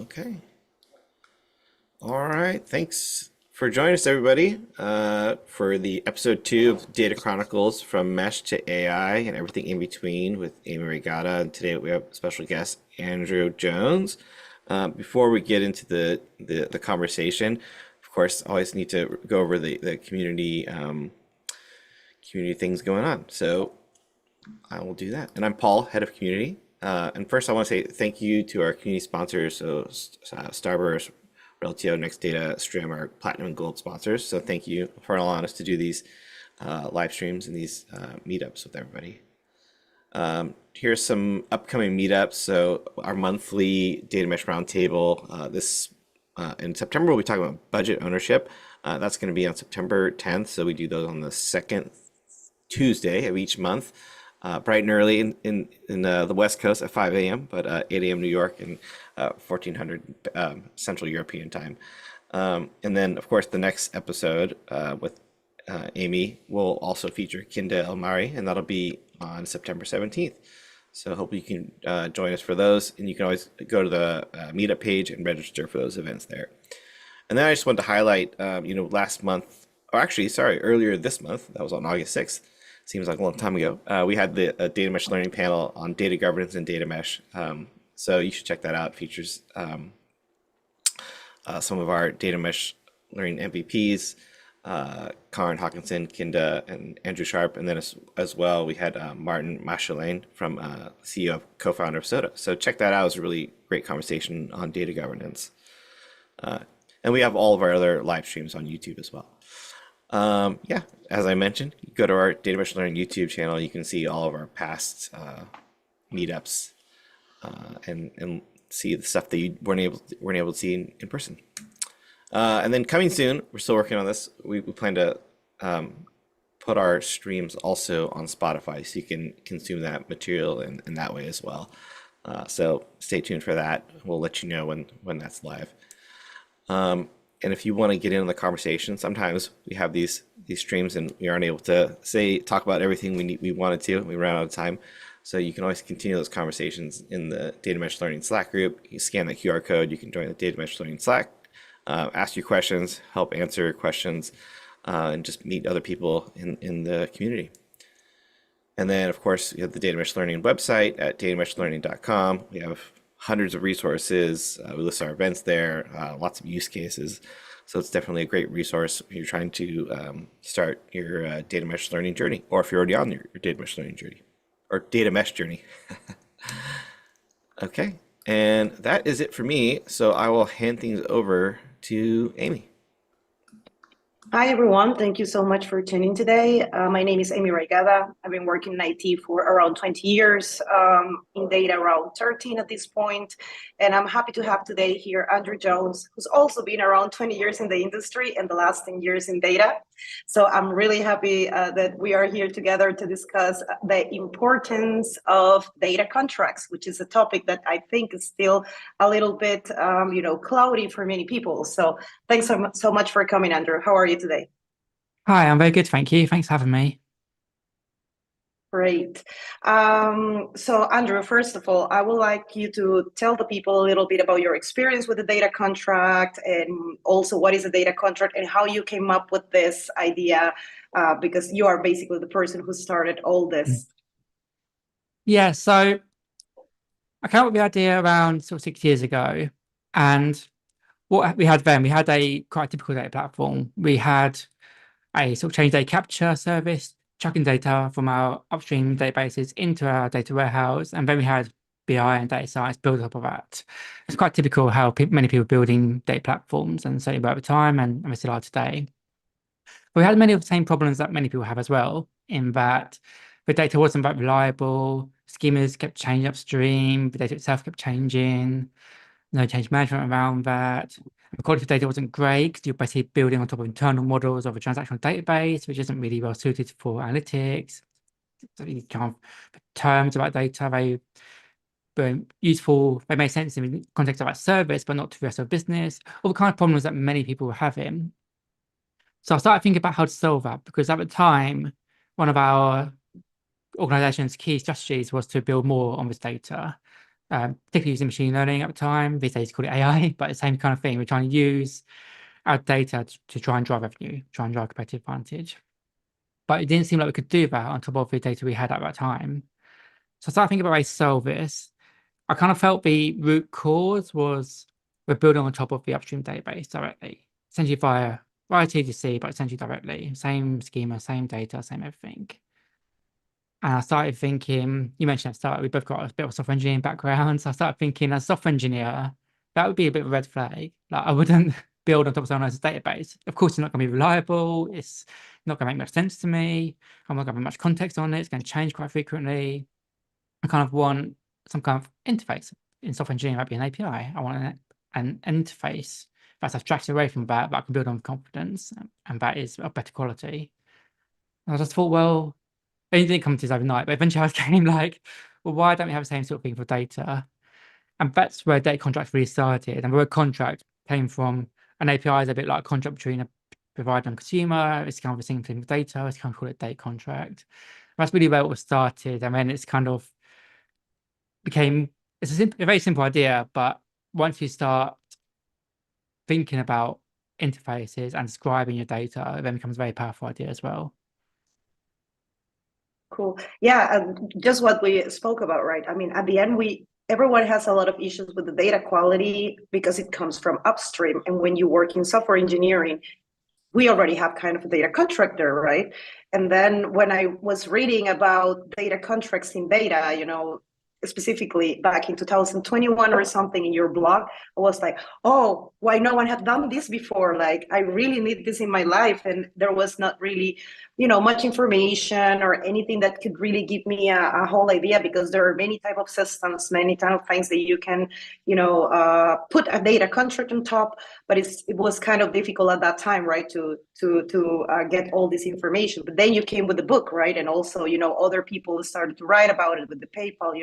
Okay. All right. Thanks for joining us, everybody, for the episode 2 of Data Chronicles from Mesh to AI and everything in between with Amy Raygada. And today we have special guest Andrew Jones. Before we get into the conversation, of course, always need to go over the community things going on. So I will do that. And I'm Paul, head of community. And first, I want to say thank you to our community sponsors, so Starburst, Reltio, Next Data, Strim, our platinum and gold sponsors. So thank you for allowing us to do these live streams and these meetups with everybody. Here's some upcoming meetups. So our monthly data mesh roundtable this in September, we'll be talking about budget ownership. That's going to be on September 10th. So we do those on the second Tuesday of each month, bright and early in the West Coast at 5 a.m., but 8 a.m. New York and 1400 Central European time. And then, of course, the next episode with Amy will also feature Kinda Elmari, and that'll be on September 17th. So hope you can join us for those, and you can always go to the meetup page and register for those events there. And then I just wanted to highlight, last month, or actually, sorry, earlier this month, that was on August 6th, seems like a long time ago, we had the data mesh learning panel on data governance and data mesh. So you should check that out. It features some of our data mesh learning MVPs, Karen Hawkinson, Kinda, and Andrew Sharp. And then as well, we had Martin Machelain from CEO, co-founder of Soda. So check that out. It was a really great conversation on data governance. And we have all of our other live streams on YouTube as well. Yeah, as I mentioned, you go to our Data Mesh Learning YouTube channel. You can see all of our past meetups and see the stuff that you weren't able to see in person. And then coming soon, we're still working on this. We plan to put our streams also on Spotify, so you can consume that material in that way as well. So stay tuned for that. We'll let you know when that's live. And if you want to get in on the conversation, sometimes we have these streams and we aren't able to talk about everything we wanted to. We ran out of time. So you can always continue those conversations in the Data Mesh Learning Slack group. You scan the QR code, you can join the Data Mesh Learning Slack, ask your questions, help answer questions, and just meet other people in the community. And then, of course, we have the Data Mesh Learning website at datameshlearning.com. We have hundreds of resources. We list our events there, lots of use cases. So it's definitely a great resource if you're trying to start your data mesh learning journey, or if you're already on your data mesh learning journey, or data mesh journey. Okay, and that is it for me. So I will hand things over to Amy. Hi, everyone. Thank you so much for tuning today. My name is Amy Raygada. I've been working in IT for around 20 years, in data around 13 at this point. And I'm happy to have today here Andrew Jones, who's also been around 20 years in the industry and the last 10 years in data. So I'm really happy that we are here together to discuss the importance of data contracts, which is a topic that I think is still a little bit, cloudy for many people. So thanks so much for coming, Andrew. How are you today? Hi, I'm very good, thank you. Thanks for having me. Great. So Andrew, first of all, I would like you to tell the people a little bit about your experience with the data contract, and also what is a data contract and how you came up with this idea, because you are basically the person who started all this. Yeah, so I came up with the idea around sort of 6 years ago, and what we had then, we had a quite typical data platform. We had a sort of change data capture service, chucking data from our upstream databases into our data warehouse, and then we had BI and data science built up of that. It's quite typical how many people building data platforms, and certainly at the time, and we still are today. But we had many of the same problems that many people have as well, in that the data wasn't that reliable, schemas kept changing upstream, the data itself kept changing, no change management around that. The quality of data wasn't great because you're basically building on top of internal models of a transactional database, which isn't really well suited for analytics. So these kind of terms about data, very useful, they make sense in the context of that service, but not to the rest of the business, all the kind of problems that many people were having. So I started thinking about how to solve that, because at the time, one of our organization's key strategies was to build more on this data. particularly using machine learning at the time. These days, call it AI, but the same kind of thing. We're trying to use our data to try and drive revenue, try and drive competitive advantage. But it didn't seem like we could do that on top of the data we had at that time. So I started thinking about ways to solve this. I kind of felt the root cause was we're building on top of the upstream database directly, essentially via TDC, but essentially directly. Same schema, same data, same everything. And I started thinking, you mentioned at the start, we both got a bit of a software engineering background. So I started thinking, as a software engineer, that would be a bit of a red flag. Like, I wouldn't build on top of someone else's database. Of course, it's not going to be reliable. It's not going to make much sense to me. I'm not going to have much context on it. It's going to change quite frequently. I kind of want some kind of interface. In software engineering, it might be an API. I want an interface that's abstracted away from that I can build on with confidence, and that is of better quality. And I just thought, well, it didn't come to this overnight, but eventually I came like, well, why don't we have the same sort of thing for data? And that's where data contracts really started. And the word contract came from an API is a bit like a contract between a provider and consumer. It's kind of the same thing with data. It's kind of called a data contract. That's really where it was started. And then it's kind of became, it's a very simple idea, but once you start thinking about interfaces and describing your data, it then becomes a very powerful idea as well. Cool. Yeah, just what we spoke about, right? I mean, at the end, everyone has a lot of issues with the data quality because it comes from upstream. And when you work in software engineering, we already have kind of a data contract there, right? And then when I was reading about data contracts in data, specifically back in 2021 or something in your blog, I was like, oh, why no one had done this before? Like, I really need this in my life. And there was not really, much information or anything that could really give me a whole idea, because there are many type of systems, many type of things that you can, put a data contract on top. But it was kind of difficult at that time, right, to get all this information. But then you came with the book, right? And also, other people started to write about it with the PayPal,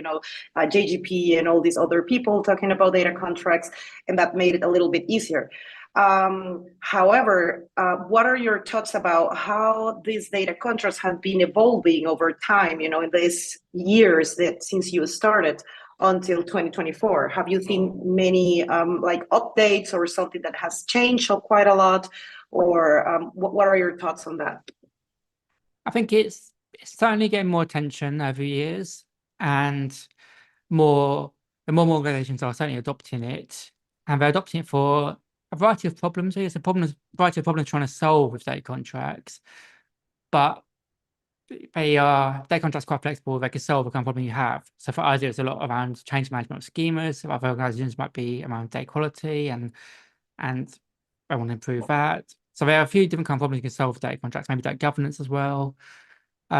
JGP and all these other people talking about data contracts, and that made it a little bit easier. However, what are your thoughts about how these data contracts have been evolving over time, in these years that since you started until 2024? Have you seen many like updates or something that has changed quite a lot? Or what are your thoughts on that? I think it's certainly getting more attention over years, and the more organizations are certainly adopting it, and they're adopting it for a variety of problems. There's a variety of problems trying to solve with data contracts, but data contracts quite flexible. They can solve the kind of problem you have. So for us, it's a lot around change management of schemas. For other organizations might be around data quality, and they want to improve that. So there are a few different kind of problems you can solve with data contracts, maybe data governance as well. So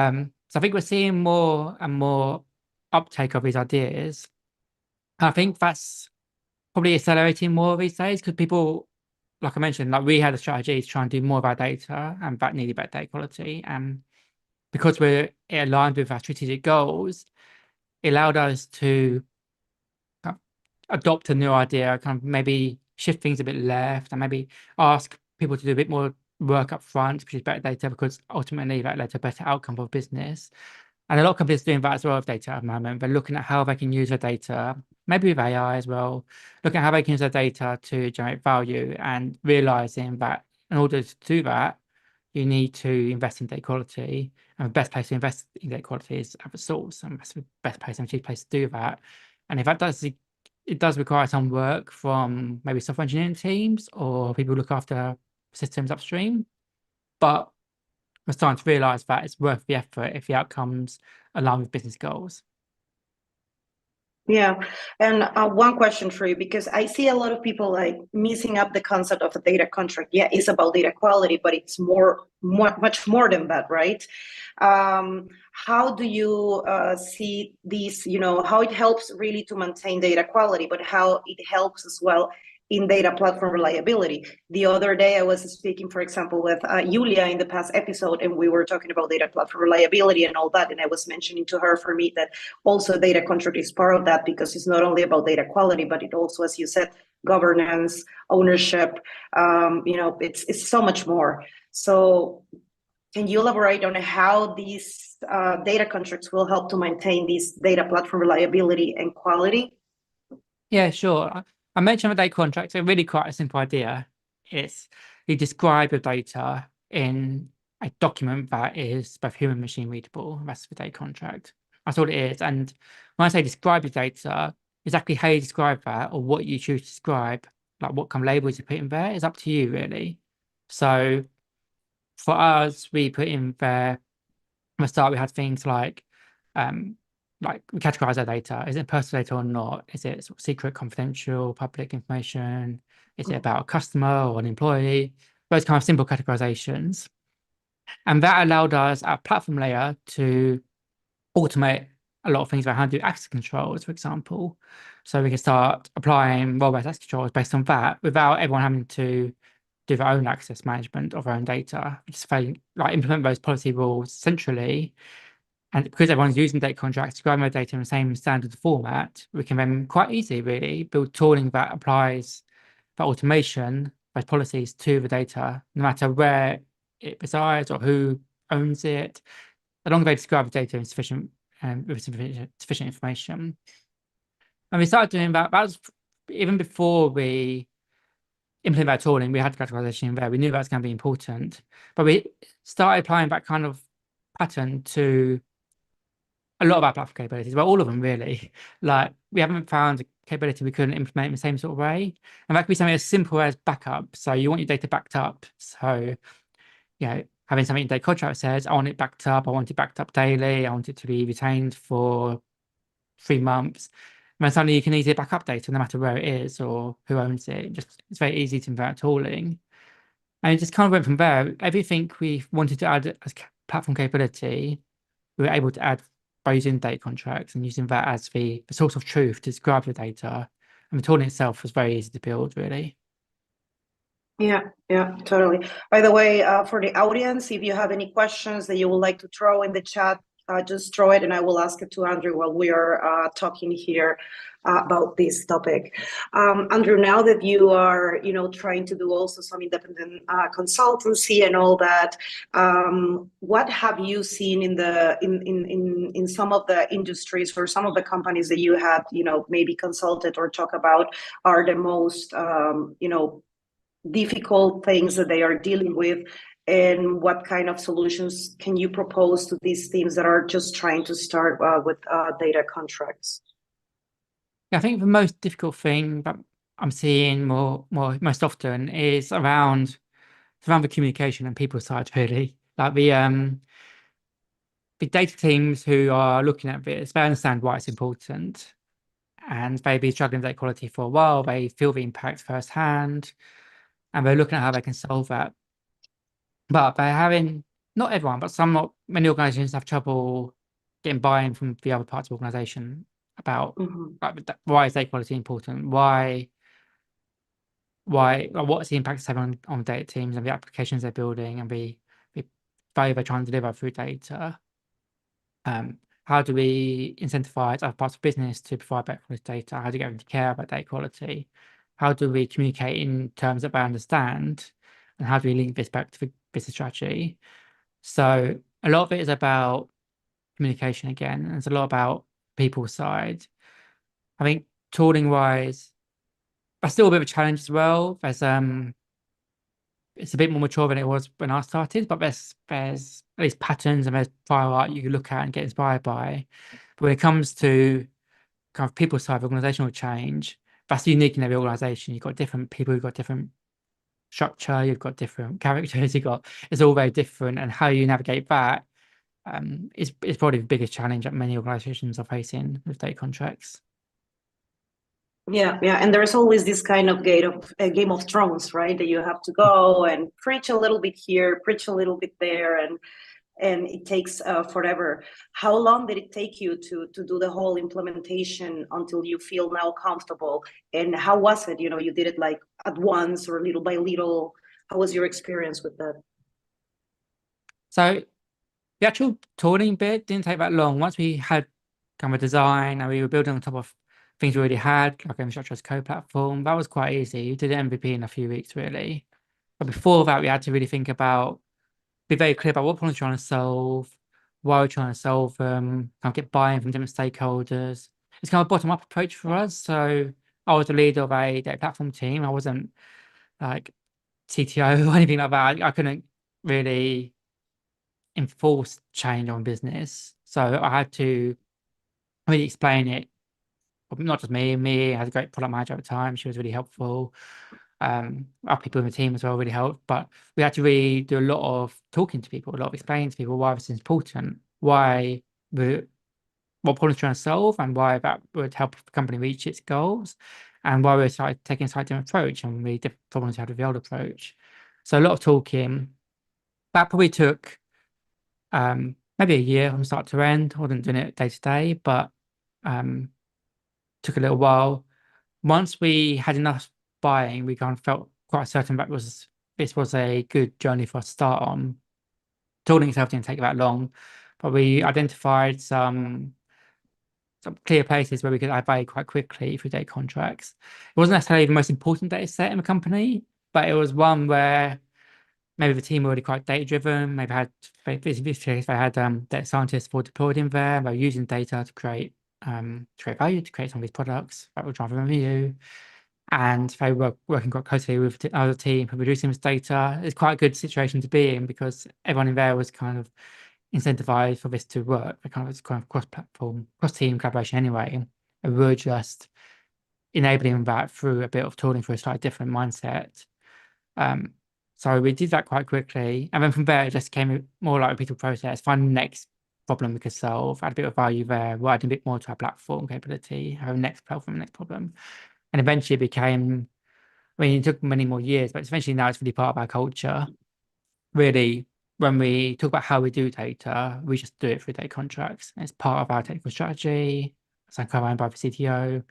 I think we're seeing more and more uptake of these ideas. I think that's probably accelerating more these days because people, like I mentioned, like we had a strategy to try and do more of our data, and that needed better data quality. And because we're aligned with our strategic goals, it allowed us to kind of adopt a new idea, kind of maybe shift things a bit left, and maybe ask people to do a bit more work up front, which is better data, because ultimately that led to a better outcome for business. And a lot of companies are doing that as well with data at the moment. They're looking at how they can use their data, maybe with AI as well, looking at how they can use their data to generate value, and realizing that in order to do that, you need to invest in data quality. And the best place to invest in data quality is at the source, and that's the best place and cheapest place to do that. And if that does, it does require some work from maybe software engineering teams or people who look after systems upstream. But we're starting to realize that it's worth the effort if the outcomes align with business goals. Yeah, and one question for you, because I see a lot of people like missing up the concept of a data contract. Yeah, it's about data quality, but it's much more than that, right? How do you see these, how it helps really to maintain data quality, but how it helps as well in data platform reliability? The other day, I was speaking, for example, with Julia in the past episode, and we were talking about data platform reliability and all that. And I was mentioning to her, for me, that also data contract is part of that, because it's not only about data quality, but it also, as you said, governance, ownership. It's so much more. So can you elaborate on how these data contracts will help to maintain this data platform reliability and quality? Yeah, sure. I mentioned the data contract. So really quite a simple idea. It's you describe your data in a document that is both human and machine readable. That's the data contract. That's all it is. And when I say describe your data, exactly how you describe that or what you choose to describe, like what kind of labels you put in there, is up to you really. So for us, we put in there at the start, we had things um, like we categorize our data. Is it personal data or not? Is it sort of secret, confidential, public information? Is it about a customer or an employee? Those kind of simple categorizations. And that allowed us at platform layer to automate a lot of things about how to do access controls, for example. So we can start applying role-based access controls based on that without everyone having to do their own access management of their own data. Just like implement those policy rules centrally. And because everyone's using data contracts to describe their data in the same standard format, we can then quite easily really build tooling that applies for automation, those policies to the data, no matter where it resides or who owns it, as long as they describe the data in sufficient information. And we started doing that. That was even before we implement that tooling. We had categorization in there. We knew that was going to be important, but we started applying that kind of pattern to a lot of our platform capabilities, well, all of them really. Like we haven't found a capability we couldn't implement in the same sort of way. And that could be something as simple as backup. So you want your data backed up. So, having something in data contract says, I want it backed up. I want it backed up daily. I want it to be retained for 3 months. And then suddenly you can easily back up data no matter where it is or who owns it. Just it's very easy to invert tooling. And it just kind of went from there. Everything we wanted to add as platform capability, we were able to add by using data contracts and using that as the source of truth to describe the data. And the tooling itself was very easy to build, really. Yeah, totally. By the way, for the audience, if you have any questions that you would like to throw in the chat, just throw it and I will ask it to Andrew while we are talking here about this topic. Andrew, now that you are, trying to do also some independent consultancy and all that, what have you seen in some of the industries or some of the companies that you have, maybe consulted or talk about are the most, difficult things that they are dealing with, and what kind of solutions can you propose to these teams that are just trying to start with data contracts? Yeah, I think the most difficult thing that I'm seeing most often is around the communication and people side, really. Like the data teams who are looking at this, they understand why it's important. And they've been struggling with data quality for a while. They feel the impact firsthand. And they're looking at how they can solve that. But they're having, not everyone, but many organizations have trouble getting buy-in from the other parts of the organization about why is data quality important? Like, what's the impact it's having on data teams and the applications they're building and the value they're trying to deliver through data? How do we incentivize other parts of business to provide better quality data? How do we get them to care about data quality? How do we communicate in terms that they understand? And how do we link this back to the business strategy? So a lot of it is about communication again, and it's a lot about people side. I think tooling wise, that's still a bit of a challenge as well. It's a bit more mature than it was when I started, but there's at least patterns and there's prior art you can look at and get inspired by. But when it comes to kind of people side, organizational change, that's unique in every organization. You've got different people, you've got different structure, you've got different characters, it's all very different, and how you navigate that is probably the biggest challenge that many organizations are facing with data contracts. Yeah, and there's always this kind of Game of Thrones, right? That you have to go and preach a little bit here, preach a little bit there, and it takes forever. How long did it take you to do the whole implementation until you feel now comfortable? And how was it? You did it like at once or little by little. How was your experience with that? So the actual tooling bit didn't take that long. Once we had kind of a design and we were building on top of things we already had, like infrastructure as code platform, that was quite easy. We did an MVP in a few weeks, really. But before that, we had to really think about, be very clear about what problems we're trying to solve, why we're trying to solve them, kind of get buy-in from different stakeholders. It's kind of a bottom-up approach for us. So I was the leader of a data platform team. I wasn't like CTO or anything like that. I couldn't really enforce change on business. So I had to really explain it. Not just me, I had a great product manager at the time. She was really helpful. Our people in the team as well really helped. But we had to really do a lot of talking to people, a lot of explaining to people why this is important, why what problems we're trying to solve, and why that would help the company reach its goals, and why we started taking a slightly different approach and really different problems we had with the old approach. So a lot of talking. That probably took maybe a year from start to end. I wasn't doing it day to day, but um, took a little while. Once we had enough buying, we kind of felt quite certain that this was a good journey for us to start on. Tooling itself didn't take that long, but we identified some clear places where we could add value quite quickly through data contracts. It wasn't necessarily the most important data set in the company, but it was one where maybe the team were already quite data driven. Maybe had this case they had data scientists were deployed in there. They were using data to create value, to create some of these products that were driving revenue. And they were working quite closely with the other team for producing this data. It's quite a good situation to be in because everyone in there was kind of incentivized for this to work. It's kind of cross-platform, cross-team collaboration anyway. And we were just enabling that through a bit of tooling for a slightly different mindset. So we did that quite quickly. And then from there, it just came more like a repeatable process, find the next problem we could solve, add a bit of value there, we're adding a bit more to our platform capability, have a next platform, next problem. And eventually it became, I mean, it took many more years, but eventually now it's really part of our culture. Really, when we talk about how we do data, we just do it through data contracts. It's part of our technical strategy. It's covered by the CTO.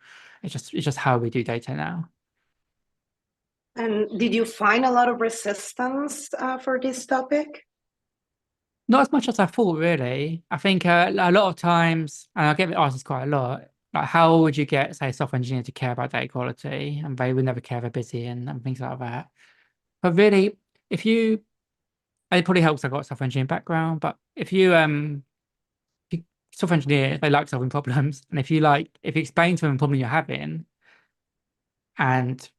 It's just how we do data now. And did you find a lot of resistance for this topic? Not as much as I thought, really. I think a lot of times, and I get asked this quite a lot, like how would you get, say, a software engineer to care about data quality? And they would never care, they're busy and things like that. But really, if you, it probably helps I've got a software engineering background, but if you software engineer, they like solving problems. And if you explain to them the problem you're having, and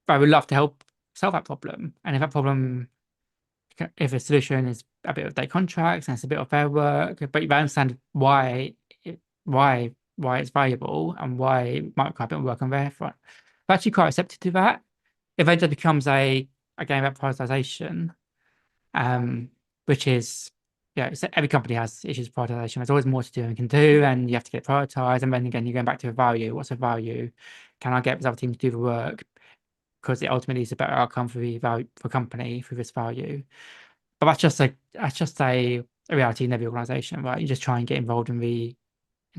they would love to help solve that problem. And if a solution is a bit of data contracts and it's a bit of their work, but you understand why it's valuable and why it might require a bit of work on their front. I'm actually quite receptive to that. If it just becomes a game about prioritization, which is, every company has issues with prioritization. There's always more to do and can do, and you have to get prioritized. And then again, you're going back to the value. What's the value? Can I get this other team to do the work? Because it ultimately is a better outcome for the value for company through this value. But that's just a reality in every organization, right? You just try and get involved in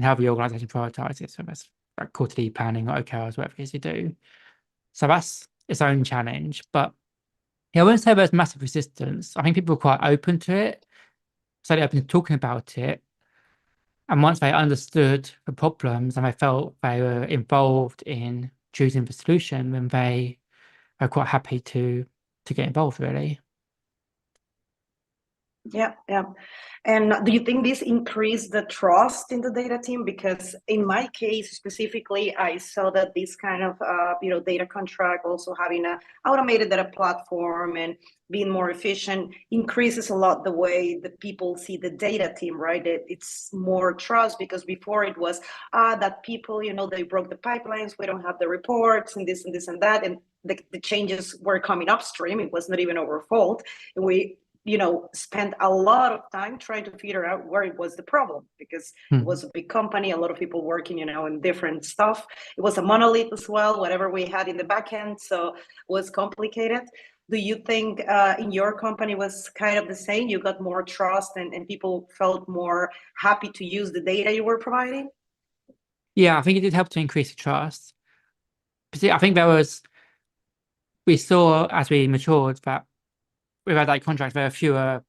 how the organization prioritizes. So that's like quarterly planning or OKRs, whatever it is you do. So that's its own challenge. But I wouldn't say there's massive resistance. I think people are quite open to it, so they're open to talking about it. And once they understood the problems and they felt they were involved in choosing the solution, then they are quite happy to get involved, really. Yeah. And do you think this increased the trust in the data team? Because in my case specifically, I saw that this kind of data contract, also having a automated data platform and being more efficient, increases a lot the way that people see the data team, right? It's more trust, because before it was that people, they broke the pipelines, we don't have the reports and this and this and that, and the changes were coming upstream. It was not even our fault. And we spent a lot of time trying to figure out where it was the problem, because it was a big company, a lot of people working, in different stuff. It was a monolith as well, whatever we had in the back end. So it was complicated. Do you think in your company was kind of the same? You got more trust and people felt more happy to use the data you were providing? Yeah, I think it did help to increase the trust. I think we saw as we matured that with our data contracts, there are fewer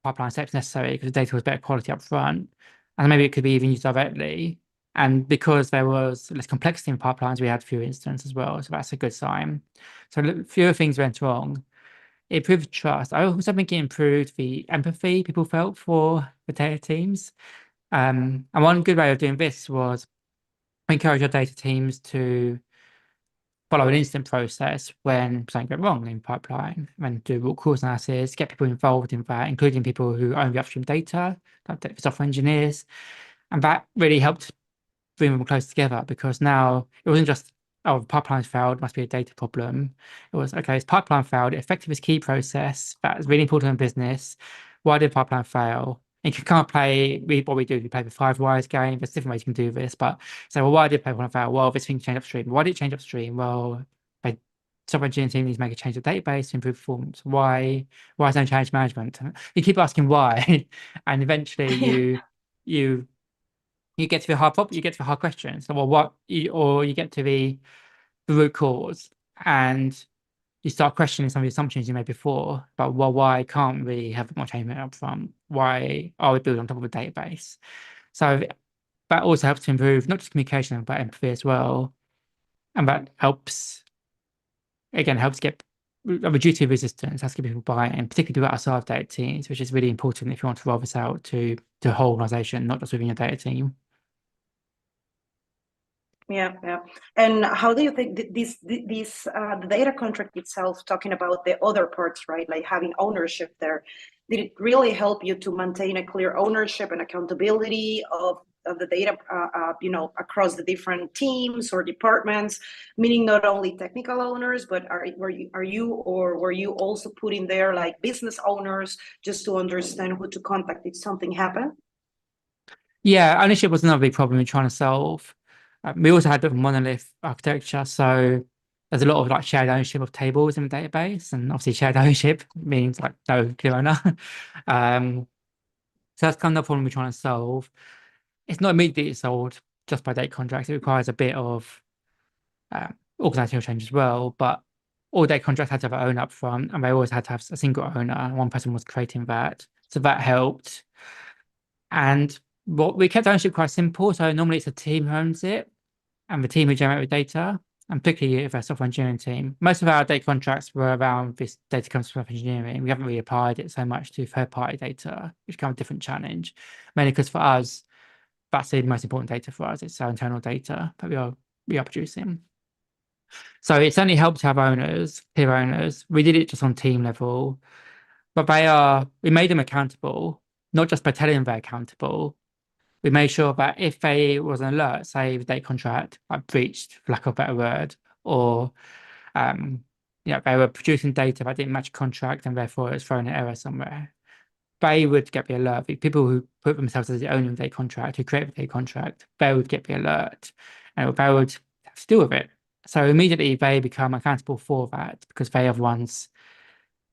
pipeline steps necessary because the data was better quality up front. And maybe it could be even used directly. And because there was less complexity in pipelines, we had fewer incidents as well. So that's a good sign. So fewer things went wrong. It improved trust. I also think it improved the empathy people felt for the data teams. And one good way of doing this was encourage our data teams to follow an instant process when something goes wrong in pipeline, and do root cause analysis, get people involved in that, including people who own the upstream data, like software engineers. And that really helped bring them close together, because now it wasn't just, oh, the pipeline failed, must be a data problem. It was, okay, it's pipeline failed, it affected this key process that is really important in business. Why did pipeline fail? And you can't play, what we do, we play the five whys game. There's different ways you can do this, but so, well, why did pipeline fail? Well, this thing changed upstream. Why did it change upstream? Well, the software engineering team needs to make a change to the database to improve performance. Why is there no change management? You keep asking why, and eventually you get to the hard problem, you get to the hard questions. So, well, you get to the root cause, and you start questioning some of the assumptions you made before. But, well, why can't we have more change up front? Why are we building on top of a database? So that also helps to improve not just communication but empathy as well, and that helps get reduce the resistance, has to get people buy-in, particularly people outside of data teams, which is really important if you want to roll this out to the whole organization, not just within your data team. Yeah. And how do you think the data contract itself, talking about the other parts, right? Like having ownership there, did it really help you to maintain a clear ownership and accountability of the data, across the different teams or departments? Meaning not only technical owners, but were you also putting there like business owners just to understand who to contact if something happened? Yeah, ownership was another big problem we're trying to solve. We also had a bit of monolith architecture, so there's a lot of like shared ownership of tables in the database, and obviously shared ownership means like no clear owner. So that's kind of the problem we're trying to solve. It's not immediately solved just by data contracts. It requires a bit of organizational change as well, but all data contracts had to have an owner up front, and they always had to have a single owner, and one person was creating that. So that helped. And we kept ownership quite simple. So normally it's a team who owns it, and the team who generate the data, and particularly if a software engineering team. Most of our data contracts were around this data comes from software engineering. We haven't really applied it so much to third-party data, which kind of a different challenge. Mainly because for us, that's the most important data for us. It's our internal data that we are producing. So it certainly helped to have owners, clear owners. We did it just on team level, but we made them accountable, not just by telling them they're accountable. We made sure that if there was an alert, say the data contract breached, for lack of a better word, or they were producing data that didn't match contract and therefore it was throwing an error somewhere, they would get the alert. The people who put themselves as the owner of the contract, who created the contract, they would get the alert, and they would have to deal with it. So immediately they become accountable for that, because they are the ones,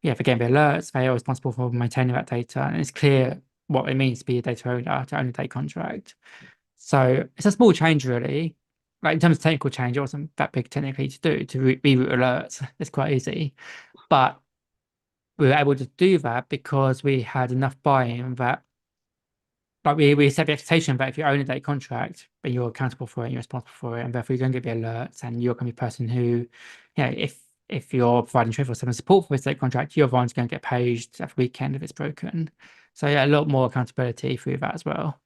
for getting the alerts. They are responsible for maintaining that data, and it's clear what it means to be a data owner, to own a data contract. So it's a small change, really. Like in terms of technical change, it wasn't that big technically to do, to reroute alerts. It's quite easy. But we were able to do that because we had enough buy-in that, like, we set the expectation that if you own a data contract, then you're accountable for it and you're responsible for it, and therefore you're going to get the alerts, and you're going to be a person who, if you're providing 24/7 support for this data contract, you're the one's going to get paged at the weekend if it's broken. So a lot more accountability through that as well.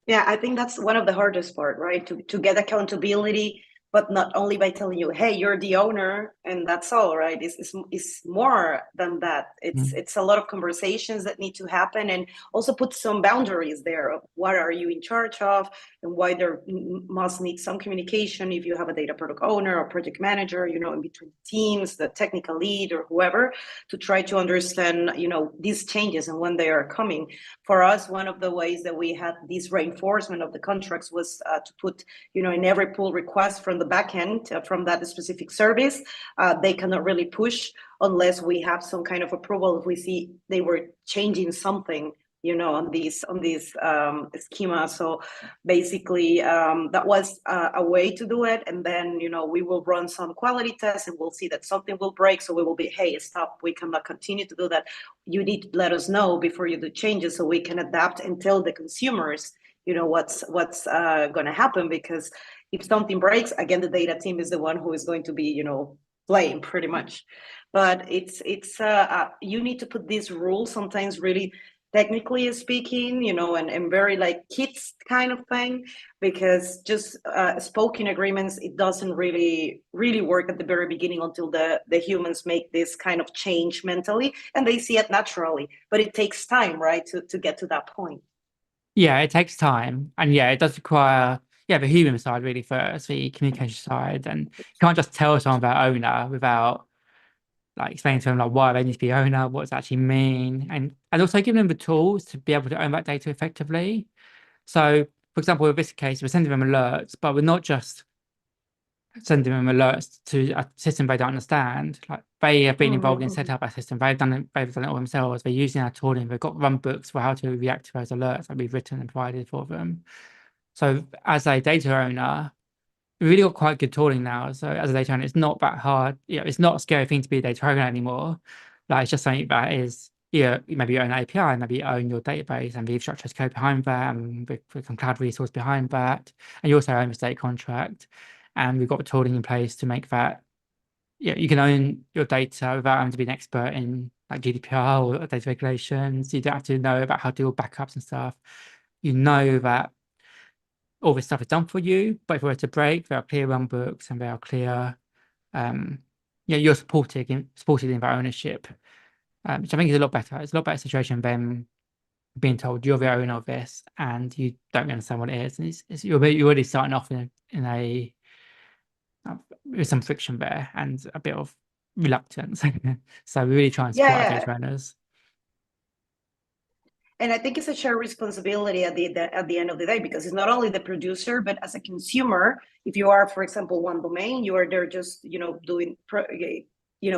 Yeah, I think that's one of the hardest part, right? To get accountability, but not only by telling you, hey, you're the owner and that's all, right? It's more than that. It's a lot of conversations that need to happen, and also put some boundaries there of what are you in charge of, and why there must need some communication if you have a data product owner or project manager, in between teams, the technical lead or whoever, to try to understand, these changes and when they are coming. For us, one of the ways that we had this reinforcement of the contracts was to put, in every pull request from the backend from that specific service, they cannot really push unless we have some kind of approval. If we see they were changing something, on these schema. So basically, that was a way to do it. And then, we will run some quality tests, and we'll see that something will break. So we will be, hey, stop, we cannot continue to do that. You need to let us know before you do changes so we can adapt and tell the consumers, what's going to happen. Because if something breaks, again, the data team is the one who is going to be, blame pretty much. But it's you need to put these rules sometimes really technically speaking, and very like kids kind of thing, because just spoken agreements, it doesn't really work at the very beginning until the humans make this kind of change mentally and they see it naturally. But it takes time, right, to get to that point. Yeah, it takes time. And yeah, it does require, yeah, the human side really first, the communication side. And you can't just tell someone about owner without like explaining to them like why they need to be owner, what does it actually mean, and also giving them the tools to be able to own that data effectively. So, for example, in this case, we're sending them alerts, but we're not just sending them alerts to a system they don't understand. Like they have been involved in setting up a system. They've done it all themselves. They're using our tooling. They've got run books for how to react to those alerts that we've written and provided for them. So as a data owner, we've really got quite good tooling now. So as a data owner, it's not that hard. It's not a scary thing to be a data owner anymore. Like it's just something that is, maybe you own an API, maybe you own your database and the infrastructure as code behind that, and with some cloud resource behind that. And you also own the state contract. And we've got the tooling in place to make that, you can own your data without having to be an expert in like GDPR or data regulations. You don't have to know about how to do backups and stuff. You know that all this stuff is done for you, but if it were to break, there are clear run books and there are clear, um, you're supported in that ownership, which I think is a lot better. It's a lot better situation than being told you're the owner of this and you don't really understand what it is. And you're already starting off in a with some friction there and a bit of reluctance. So we really try and support our Yeah. data owners. And I think it's a shared responsibility at the end of the day, because it's not only the producer, but as a consumer, if you are, for example, one domain, you are there just, doing,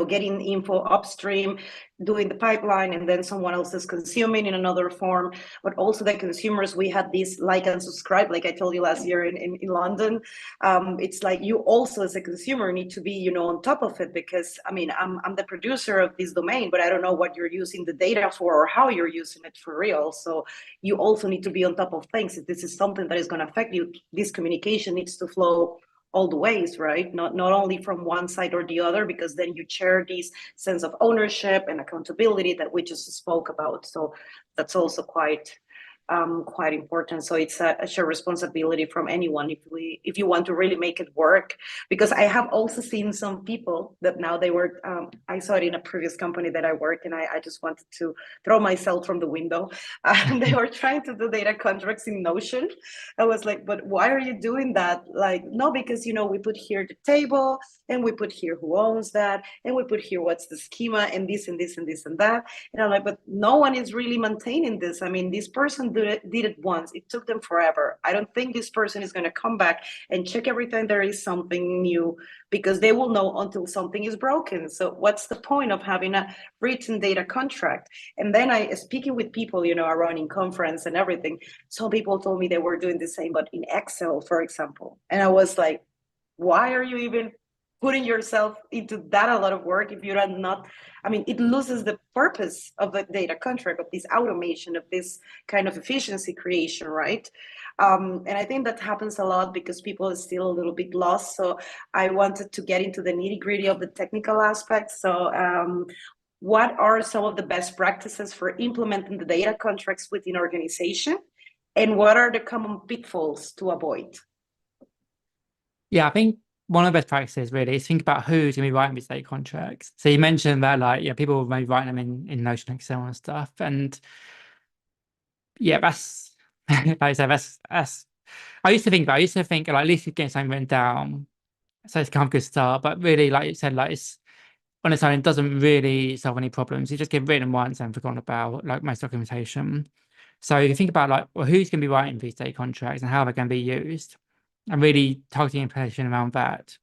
getting info upstream, doing the pipeline, and then someone else is consuming in another form. But also the consumers, we had this like and subscribe, like I told you last year in London. It's like you also as a consumer need to be, on top of it, because I mean, I'm the producer of this domain, but I don't know what you're using the data for or how you're using it for real. So you also need to be on top of things. If this is something that is going to affect you, this communication needs to flow all the ways, right? Not only from one side or the other, because then you share this sense of ownership and accountability that we just spoke about. So that's also quite important. So it's a shared responsibility from anyone if you want to really make it work. Because I have also seen some people that now they work. I saw it in a previous company that I worked, and I just wanted to throw myself from the window. They were trying to do data contracts in Notion. I was like, but why are you doing that? Like, no, because we put here the table, and we put here who owns that, and we put here what's the schema, and this and this and this and that. And I'm like, but no one is really maintaining this. I mean, this person did it once. It took them forever. I don't think this person is going to come back and check every time there is something new, because they will know until something is broken. So what's the point of having a written data contract? And then speaking with people, around in conference and everything, some people told me they were doing the same, but in Excel, for example. And I was like, why are you even putting yourself into that a lot of work if you're not, I mean, it loses the purpose of the data contract, of this automation, of this kind of efficiency creation, right? And I think that happens a lot because people are still a little bit lost. So I wanted to get into the nitty gritty of the technical aspects. So what are some of the best practices for implementing the data contracts within organization? And what are the common pitfalls to avoid? Yeah, I think one of the best practices really is think about who's going to be writing these data contracts. So you mentioned that people may be writing them in Notion, Excel and stuff. And yeah, that's like I said, that's I used to think like at least getting something written down. So it's kind of a good start. But really, like you said, like it's on its own, it doesn't really solve any problems. You just get written once and forgotten about, like most documentation. So you think about who's going to be writing these data contracts and how they're going to be used, and really targeting information around that.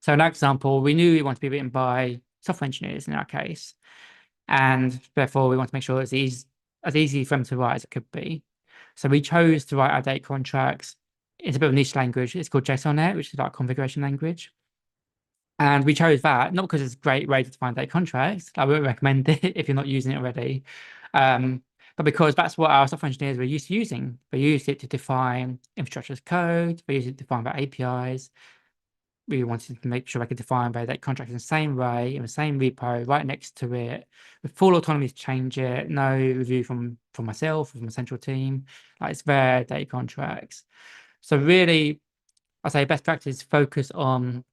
So in that example, we knew we want to be written by software engineers in our case, and therefore we want to make sure it's as easy for them to write as it could be. So we chose to write our data contracts. It's a bit of a niche language. It's called JSONnet, which is like configuration language. And we chose that not because it's a great way to define data contracts. I wouldn't recommend it if you're not using it already. But because that's what our software engineers were used to using. They used it to define infrastructure as code. They used it to define their APIs. we wanted to make sure I could define validate contracts in the same way, in the same repo, right next to it, with full autonomy to change it, no review from myself, from a central team. Like, it's their data contracts. So really, I say best practice focus on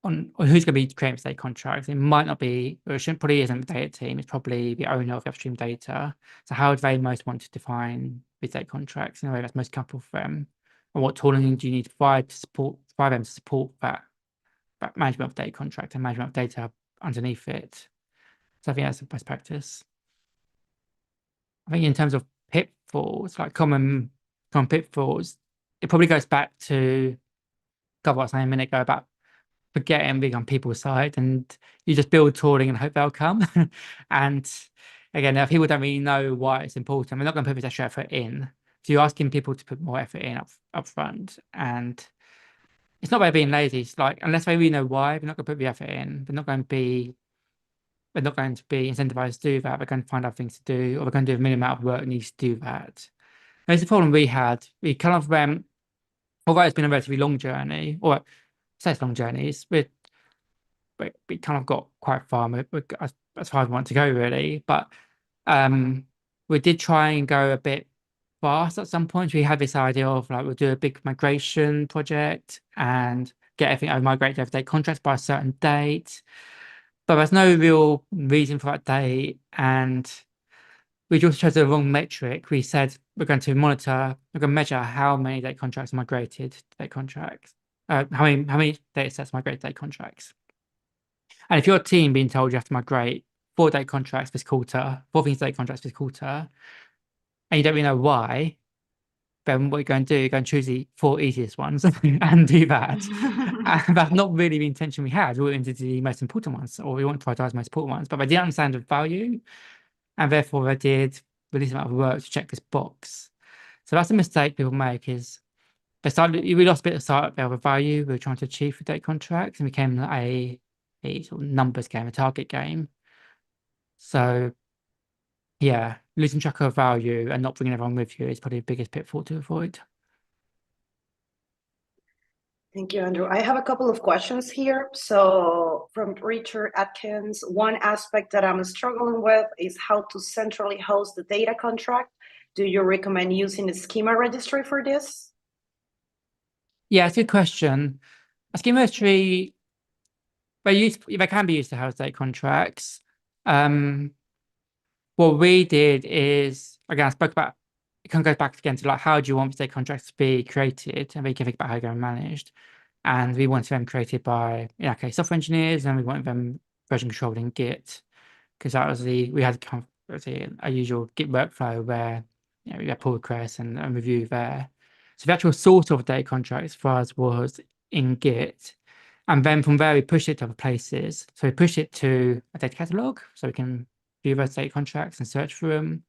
who's going to be creating state contracts. It might not be, or it shouldn't, probably isn't the data team. It's probably the owner of the upstream data. So how do they most want to define the state contracts in a way that's most comfortable for them? And what tooling do you need to provide them to support that management of data contract and management of data underneath it? So I think that's the best practice. I think in terms of pitfalls, like common pitfalls, it probably goes back to what I was saying a minute ago about forgetting being on people's side, and you just build tooling and hope they'll come. And again, if people don't really know why it's important, we're not going to put this extra effort in. So you're asking people to put more effort in up front, and it's not about being lazy. It's like, unless they really know why, we're not going to put the effort in. We're not going to be incentivized to do that. We're going to find other things to do, or we're going to do a minimum amount of work needs to do that. There's the problem we had. We kind of although it's been a relatively long journey, or say it's long journeys, we kind of got quite far, as far as we want to go, really. But we did try and go a bit fast at some point. We had this idea of like, we'll do a big migration project and get everything migrated over date contracts by a certain date. But there's no real reason for that date. And we just chose the wrong metric. We said we're going to measure how many date contracts are migrated to date contracts, how many data sets migrate to date contracts. And if your team being told you have to migrate 4 date contracts this quarter, 4 things date contracts this quarter, and you don't really know why, then what you're going to do, you're going to choose the 4 easiest ones and do that. And that's not really the intention we had. We wanted to do the most important ones, or we want to prioritize the most important ones, but they didn't understand the value, and therefore they did release amount of work to check this box. So that's a mistake people make, is we lost a bit of sight of the value we were trying to achieve for date contracts, and became a sort of numbers game, a target game. So yeah, losing track of value and not bringing everyone with you is probably the biggest pitfall to avoid. Thank you, Andrew. I have a couple of questions here. So from Richard Atkins, one aspect that I'm struggling with is how to centrally host the data contract. Do you recommend using a schema registry for this? Yeah, it's a good question. A schema registry, they can be used to house data contracts. What we did is, again, I spoke about, it kind of goes back again to like, how do you want data contracts to be created, and we can think about how they're going managed. And we wanted them created by, in our case, software engineers, and we wanted them version controlled in Git, because that was we had kind of a usual Git workflow where we had pull requests and review there. So the actual source of data contracts for us was in Git. And then from there, we pushed it to other places. So we pushed it to a data catalog, so we can view those data contracts and search for them.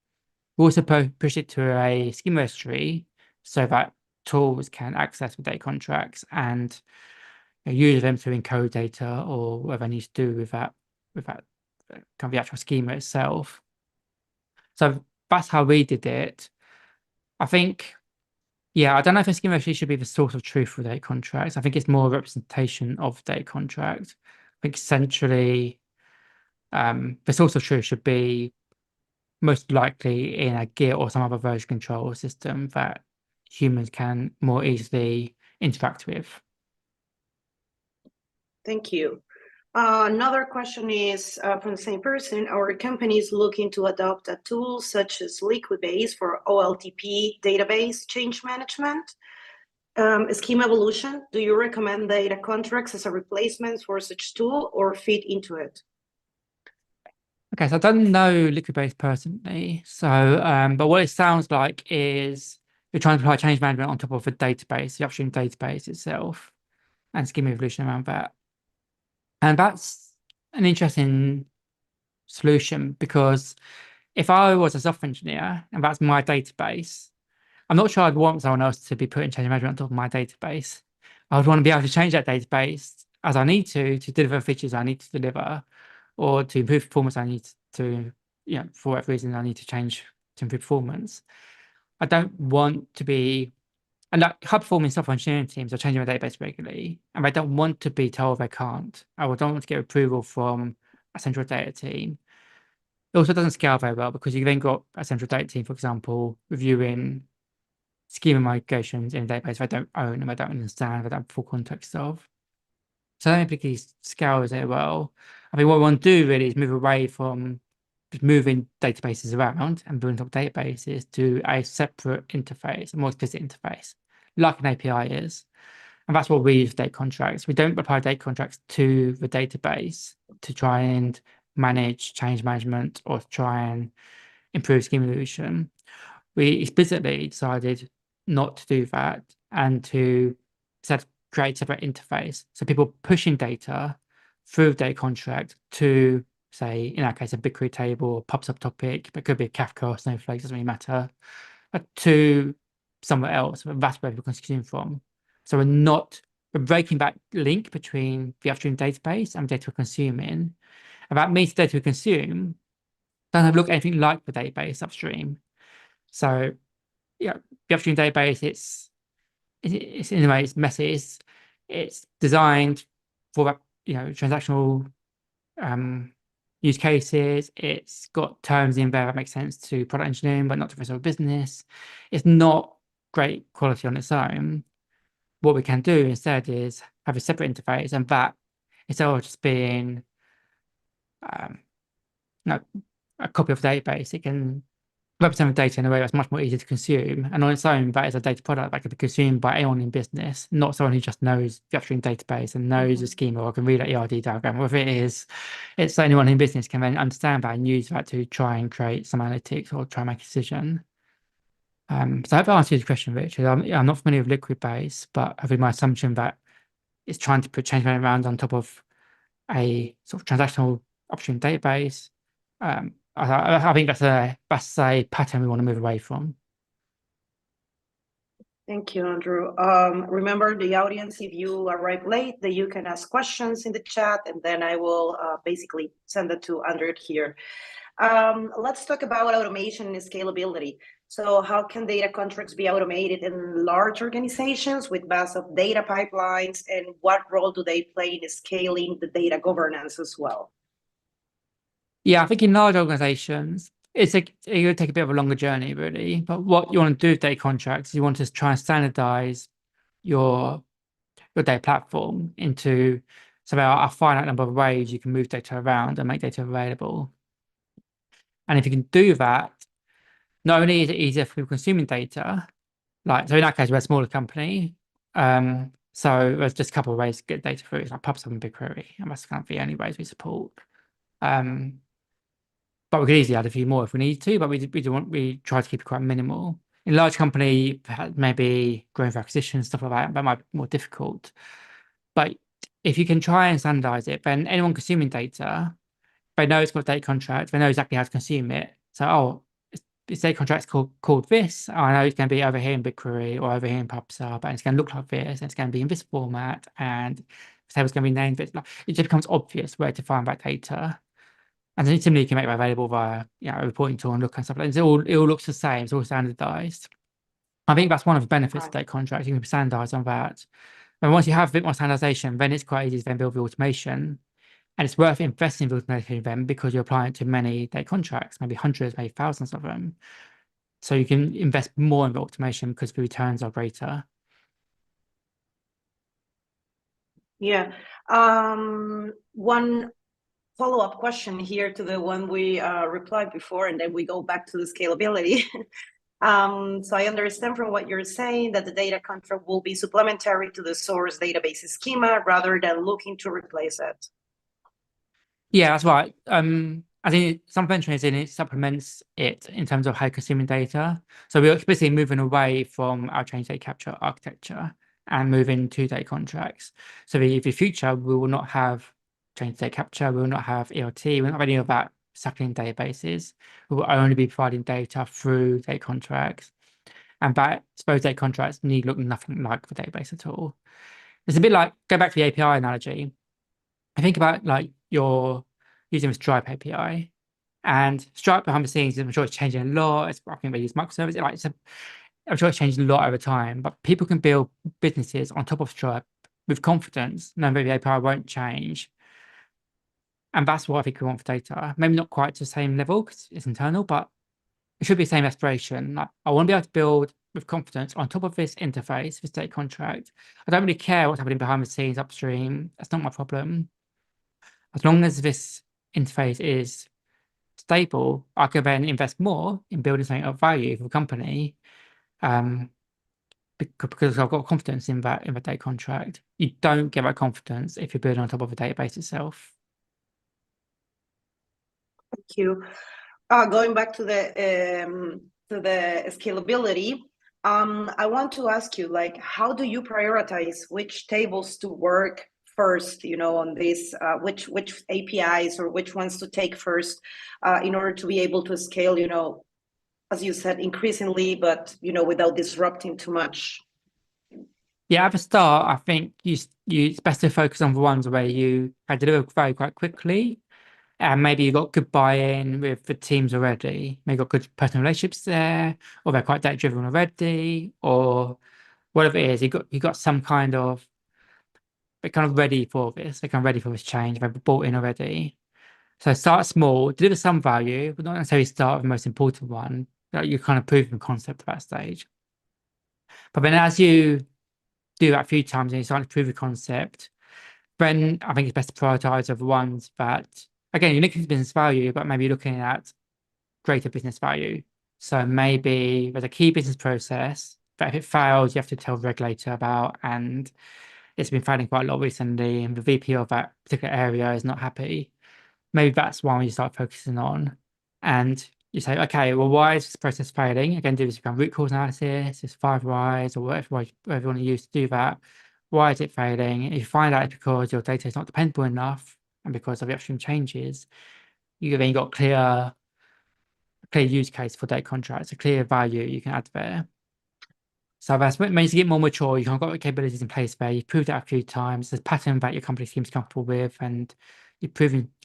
We also pushed it to a schema registry, so that tools can access the data contracts and use them to encode data, or whatever they need to do with that kind of the actual schema itself. So that's how we did it. I think, I don't know if a schema actually should be the source of truth for data contracts. I think it's more a representation of data contract. I think essentially the source of truth should be most likely in a Git or some other version control system that humans can more easily interact with. Thank you. Another question is from the same person. Our company is looking to adopt a tool such as Liquibase for OLTP database change management. Schema evolution, do you recommend data contracts as a replacement for such tool or fit into it? Okay, so I don't know Liquibase personally. So, but what it sounds like is you're trying to apply change management on top of a database, the upstream database itself, and schema evolution around that. And that's an interesting solution, because if I was a software engineer and that's my database, I'm not sure I'd want someone else to be putting change management on top of my database. I would want to be able to change that database as I need to deliver features I need to deliver, or to improve performance I need to, for whatever reason I need to change to improve performance. I don't want to be And like high-performing software engineering teams are changing their database regularly, and they don't want to be told they can't, or don't want to get approval from a central data team. It also doesn't scale very well because you've then got a central data team, for example, reviewing schema migrations in a database they don't own and they don't understand, they don't have full context of. So that typically scales it well. I mean, what we want to do really is move away from just moving databases around and building up databases to a separate interface, a more explicit interface, like an API is. And that's what we use data contracts. We don't apply data contracts to the database to try and manage change management or try and improve schema evolution. We explicitly decided not to do that and to instead create a separate interface. So people pushing data through data contract to, say, in our case, a BigQuery table, pub subtopic, but it could be a Kafka or Snowflake, doesn't really matter, to somewhere else. That's where people consume from. So we're breaking that link between the upstream database and data we're consuming. And that means data we consume doesn't look anything like the database upstream. So yeah, the upstream database, it's in a way it's messy. It's designed for that, transactional use cases. It's got terms in there that make sense to product engineering, but not to the rest of the business. It's not great quality on its own. What we can do instead is have a separate interface, and that instead of just being a copy of the database, it can represent the data in a way that's much more easy to consume. And on its own, that is a data product that can be consumed by anyone in business, not someone who just knows the upstream database and knows the schema or can read an ERD diagram. Whatever it is, it's anyone in business can then understand that and use that to try and create some analytics or try and make a decision. So I hope that answers your question, Richard. I'm not familiar with liquid base, but I think my assumption that it's trying to put change management around on top of a sort of transactional upstream database. I think that's a pattern we want to move away from. Thank you, Andrew. Remember the audience, if you arrive late, that you can ask questions in the chat, and then I will basically send it to Andrew here. Let's talk about automation and scalability. So how can data contracts be automated in large organizations with vast of data pipelines, and what role do they play in scaling the data governance as well? Yeah, I think in large organizations, it would take a bit of a longer journey, really. But what you want to do with data contracts, you want to try and standardize your data platform into so there are a finite number of ways you can move data around and make data available. And if you can do that, not only is it easier for people consuming data, so in that case, we're a smaller company. So there's just a couple of ways to get data through. It's like PubSub and BigQuery, and that's kind of the only ways we support. But we could easily add a few more if we need to, but we try to keep it quite minimal. In a large company, maybe growing for acquisition, stuff like that might be more difficult. But if you can try and standardize it, then anyone consuming data, they know it's got a data contract, they know exactly how to consume it. So, this data contract's called this. I know it's going to be over here in BigQuery or over here in PubSub, and it's going to look like this, and it's going to be in this format, and the table's going to be named this. It just becomes obvious where to find that data. And then similarly, you can make that available via a reporting tool and look and stuff like that. It all looks the same. It's all standardized. I think that's one of the benefits of data contracts. You can standardize on that. And once you have a bit more standardization, then it's quite easy to then build the automation. And it's worth investing in the automation then because you're applying it to many data contracts, maybe hundreds, maybe thousands of them. So you can invest more in the automation because the returns are greater. Yeah. One follow-up question here to the one we replied before, and then we go back to the scalability. So I understand from what you're saying that the data contract will be supplementary to the source database schema rather than looking to replace it. Yeah, that's right. I think some mention is in it supplements it in terms of how consuming data. So we're explicitly moving away from our change data capture architecture and moving to data contracts. So in the future, we will not have change data capture, we will not have ELT, we will not have any of that suckling databases. We will only be providing data through data contracts. And those data contracts need look nothing like the database at all. It's a bit like, go back to the API analogy. I think about you're using the Stripe API, and Stripe behind the scenes, I'm sure it's changing a lot. I think they use microservices. I'm sure it's changed a lot over time, but people can build businesses on top of Stripe with confidence, knowing that the API won't change. And that's what I think we want for data. Maybe not quite to the same level because it's internal, but it should be the same aspiration. Like, I want to be able to build with confidence on top of this interface, this data contract. I don't really care what's happening behind the scenes upstream. That's not my problem. As long as this interface is stable, I can then invest more in building something of value for the company. Because I've got confidence in the data contract. You don't get that confidence if you're building on top of a database itself. Thank you. Going back to the scalability, I want to ask you, like, how do you prioritize which tables to work first, on this, which APIs or which ones to take first, in order to be able to scale, as you said, increasingly, but, without disrupting too much? Yeah, at the start, I think it's best to focus on the ones where you can deliver very quite quickly. And maybe you got good buy-in with the teams already. Maybe got good personal relationships there, or they're quite data-driven already, or whatever it is. You got some kind of they're kind of ready for this. They're kind of ready for this change. They've bought in already. So start small, deliver some value, but not necessarily start with the most important one. Like, you're kind of proving the concept at that stage. But then as you do that a few times and you start to prove the concept, then I think it's best to prioritize over ones that, again, you're looking at business value, but maybe you're looking at greater business value. So maybe there's a key business process that if it fails, you have to tell the regulator about, and it's been failing quite a lot recently, and the VP of that particular area is not happy. Maybe that's one you start focusing on. And you say, okay, well, why is this process failing? Again, do this kind of root cause analysis, this 5 whys, or whatever you want to use to do that. Why is it failing? If you find out it's because your data is not dependable enough and because of the upstream changes, you then got a clear use case for data contracts, a clear value you can add there. So that's when you get more mature, you've got the capabilities in place there, you've proved it a few times, there's a pattern that your company seems comfortable with, and you've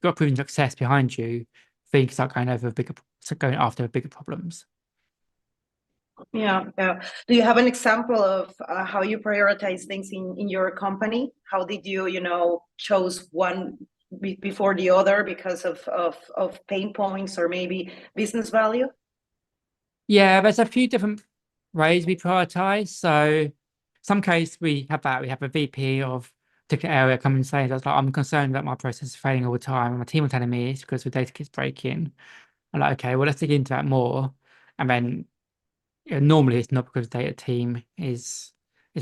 got proven success behind you, then you can start going after bigger problems. Yeah. Do you have an example of how you prioritize things in your company? How did you, chose one before the other because of pain points or maybe business value? Yeah, there's a few different ways we prioritize. So some case we have a VP of a particular area come and say, like, I'm concerned that my process is failing all the time. And my team are telling me it's because the data keeps breaking. I'm like, okay, well, let's dig into that more. And then normally it's not because the data team is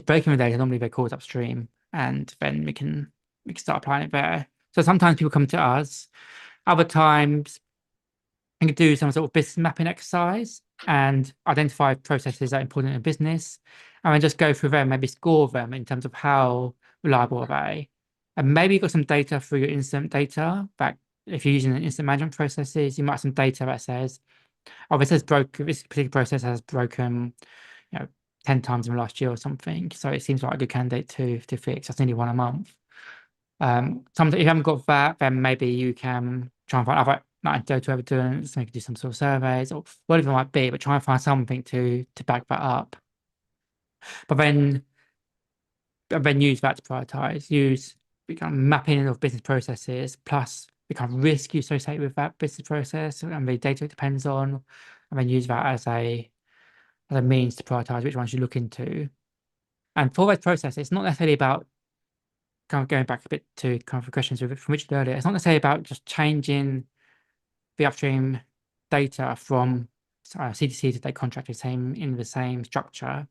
breaking the data. Normally they call it upstream, and then we can start applying it there. So sometimes people come to us. Other times we can do some sort of business mapping exercise and identify processes that are important in business, and then just go through them, maybe score them in terms of how reliable are they. And maybe you've got some data through your incident data. But if you're using incident management processes, you might have some data that says, oh, this particular process has broken, 10 times in the last year or something. So it seems like a good candidate to fix. That's nearly one a month. If you haven't got that, then maybe you can try and find other anecdotal evidence, maybe do some sort of surveys or whatever it might be, but try and find something to back that up. But then use that to prioritize, use the kind of mapping of business processes plus the kind of risk you associate with that business process and the data it depends on, and then use that as a means to prioritize which ones you look into. And for those processes, it's not necessarily about kind of going back a bit to kind of the questions from Richard earlier. It's not necessarily about just changing the upstream data from CDC to data contract in the same structure.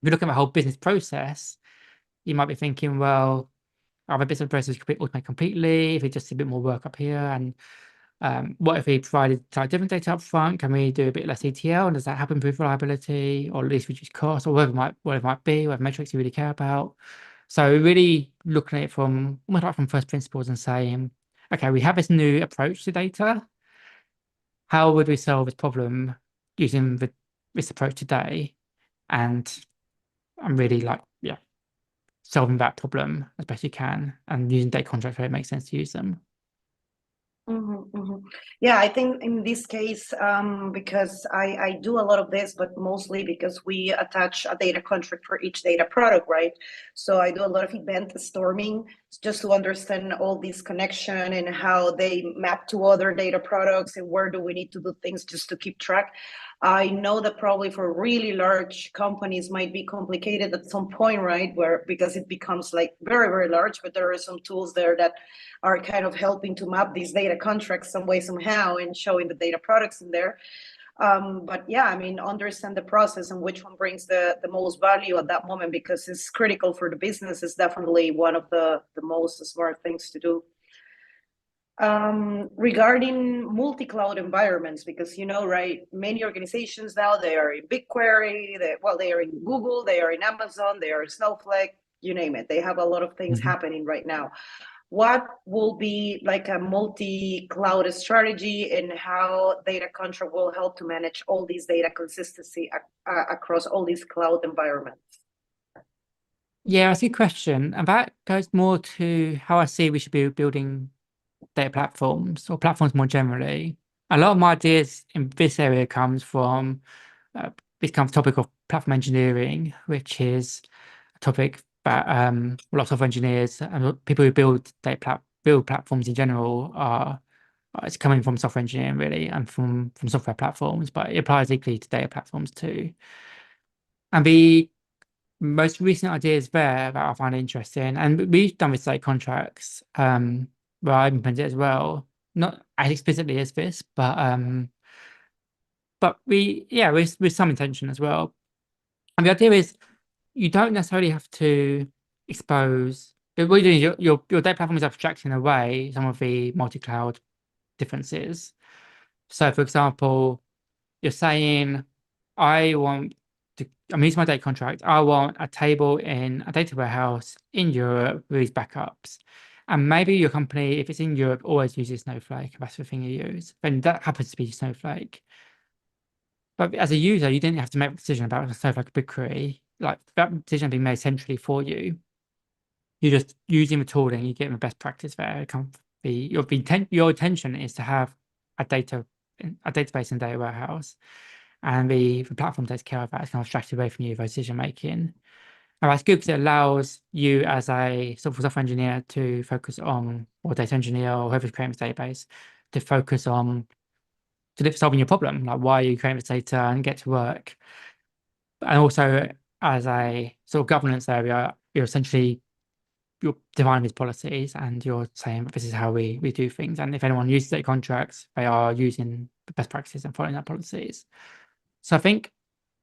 If you look at the whole business process, you might be thinking, well, other business processes could be automated completely if we just do a bit more work up here. And what if we provided slightly different data up front? Can we do a bit less ETL? And does that help improve reliability or at least reduce costs or whatever it might be, whatever metrics you really care about? So really looking at it from almost like from first principles and saying, okay, we have this new approach to data. How would we solve this problem using this approach today? And I'm really solving that problem as best you can and using data contracts where it makes sense to use them. Yeah, I think in this case, because I do a lot of this, but mostly because we attach a data contract for each data product, right? So I do a lot of event storming just to understand all these connection and how they map to other data products and where do we need to do things just to keep track. I know that probably for really large companies might be complicated at some point, right? Where because it becomes like very, very large, but there are some tools there that are kind of helping to map these data contracts some way, somehow, and showing the data products in there. But yeah, I mean, understand the process and which one brings the most value at that moment because it's critical for the business is definitely one of the most smart things to do. Regarding multi-cloud environments, because right, many organizations now they are in BigQuery, they are in Google, they are in Amazon, they are in Snowflake, you name it. They have a lot of things happening right now. What will be like a multi-cloud strategy and how data contract will help to manage all these data consistency across all these cloud environments? Yeah, that's a good question. And that goes more to how I see we should be building data platforms or platforms more generally. A lot of my ideas in this area comes from this kind of topic of platform engineering, which is a topic that lots of engineers and people who build build platforms in general are it's coming from software engineering really and from software platforms, but it applies equally to data platforms too. And the most recent ideas there that I find interesting, and we've done with data contracts, where I've implemented it as well, not as explicitly as this, but with some intention as well. And the idea is you don't necessarily have to expose what you're doing. Your data platform is abstracting away some of the multi-cloud differences. So, for example, you're saying, I'm using my data contract. I want a table in a data warehouse in Europe with these backups. And maybe your company, if it's in Europe, always uses Snowflake. If that's the thing you use. Then that happens to be Snowflake. But as a user, you didn't have to make a decision about Snowflake BigQuery. Like that decision being made centrally for you. You're just using the tooling, you get the best practice there. Your intention is to have a database and data warehouse, and the platform takes care of that. It's kind of abstracted away from you for decision making. And that's good because it allows you as a software engineer to focus on, or data engineer, or whoever's creating this database, to focus on solving your problem, like why are you creating this data and get to work. And also as a sort of governance area, you're defining these policies and you're saying this is how we do things. And if anyone uses data contracts, they are using the best practices and following that policies. So I think